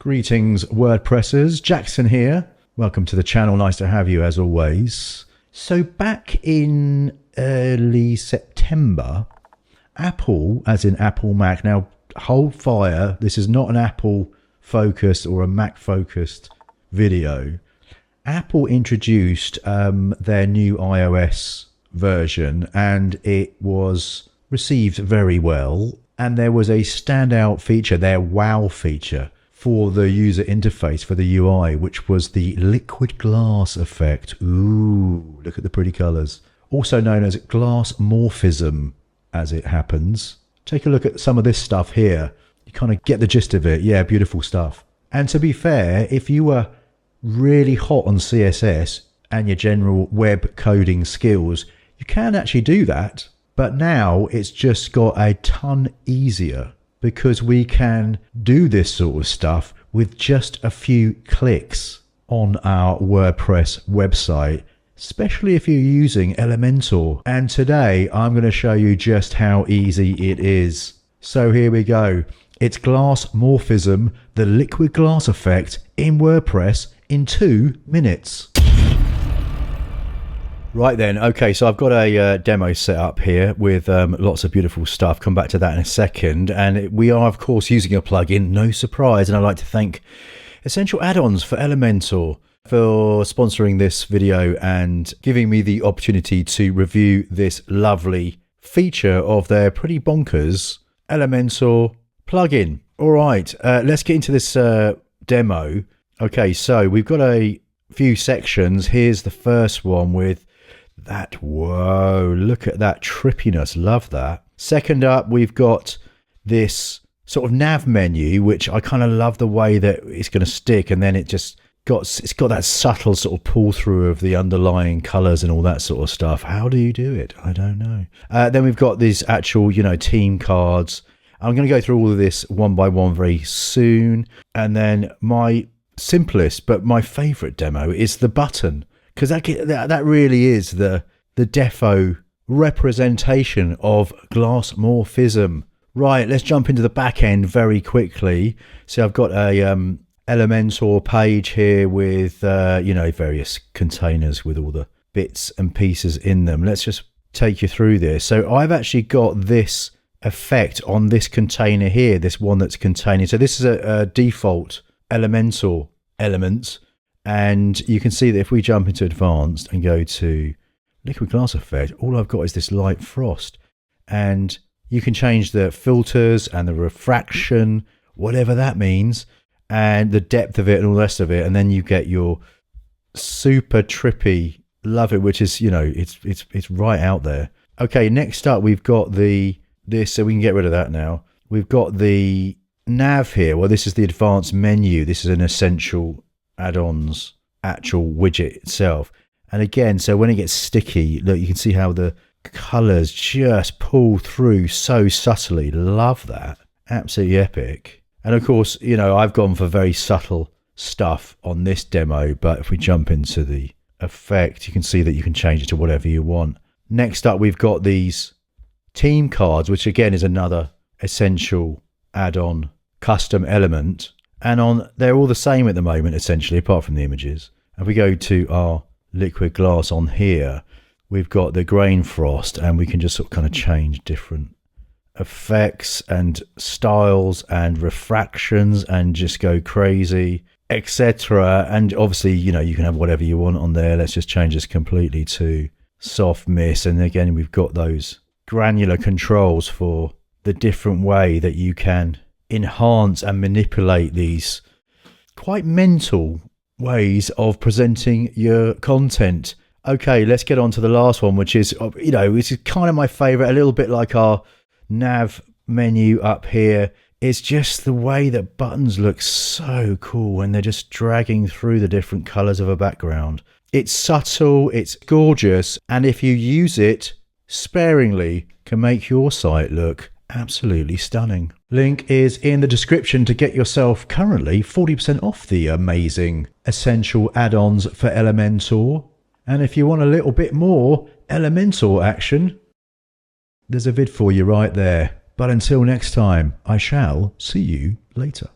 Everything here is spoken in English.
Greetings WordPressers, Jakson here. Welcome to the channel, nice to have you as always. So back in early September, Apple, as in Apple Mac, now hold fire, this is not an Apple focused or a Mac focused video. Apple introduced their new iOS version and it was received very well. And there was a standout feature, their wow feature, for the user interface, for the UI, which was the liquid glass effect. Ooh, look at the pretty colors. Also known as Glassmorphism, as it happens. Take a look at some of this stuff here. You kind of get the gist of it. Yeah, beautiful stuff. And to be fair, if you were really hot on CSS and your general web coding skills, you can actually do that. But now it's just got a ton easier because we can do this sort of stuff with just a few clicks on our WordPress website, especially if you're using Elementor. And today I'm going to show you just how easy it is. So here we go. It's Glassmorphism, the liquid glass effect in WordPress in 2 minutes. Right then, okay, so I've got a demo set up here with lots of beautiful stuff. Come back to that in a second. And we are, of course, using a plugin, no surprise. And I'd like to thank Essential Add-ons for Elementor for sponsoring this video and giving me the opportunity to review this lovely feature of their pretty bonkers Elementor plugin. All right, let's get into this demo. Okay, so we've got a few sections. Here's the first one with that, whoa, look at that trippiness, love that. Second up, we've got this sort of nav menu, which I kind of love the way that it's going to stick, and then it's got that subtle sort of pull through of the underlying colors and all that sort of stuff. How do you do it? I don't know. Then we've got these actual, team cards. I'm going to go through all of this one by one very soon. And then my simplest but my favorite demo is the button. Because that really is the defo representation of Glassmorphism. Right, let's jump into the back end very quickly. So I've got a Elementor page here with various containers with all the bits and pieces in them. Let's just take you through this. So I've actually got this effect on this container here, this one that's containing. So this is a default Elementor element. And you can see that if we jump into advanced and go to liquid glass effect, all I've got is this light frost. And you can change the filters and the refraction, whatever that means, and the depth of it and all the rest of it. And then you get your super trippy, love it, which is, it's right out there. Okay, next up, we've got this, so we can get rid of that now. We've got the nav here. Well, this is the advanced menu. This is an essential add-ons actual widget itself. And again, so when it gets sticky, look, you can see how the colors just pull through so subtly. Love that. Absolutely epic. And of course, I've gone for very subtle stuff on this demo, but if we jump into the effect, you can see that you can change it to whatever you want. Next up, we've got these team cards, which again is another essential add-on custom element. And they're all the same at the moment, essentially, apart from the images. If we go to our liquid glass on here, we've got the grain frost, and we can just sort of kind of change different effects and styles and refractions and just go crazy, etc. And obviously, you can have whatever you want on there. Let's just change this completely to soft mist. And again, we've got those granular controls for the different way that you can enhance and manipulate these quite mental ways of presenting your content. Okay, let's get on to the last one, which is, which is kind of my favorite, a little bit like our nav menu up here. It's just the way that buttons look so cool when they're just dragging through the different colors of a background. It's subtle, it's gorgeous, and if you use it sparingly, can make your site look absolutely stunning. Link is in the description to get yourself currently 40% off the amazing essential add-ons for Elementor. And if you want a little bit more Elementor action, there's a vid for you right there. But until next time, I shall see you later.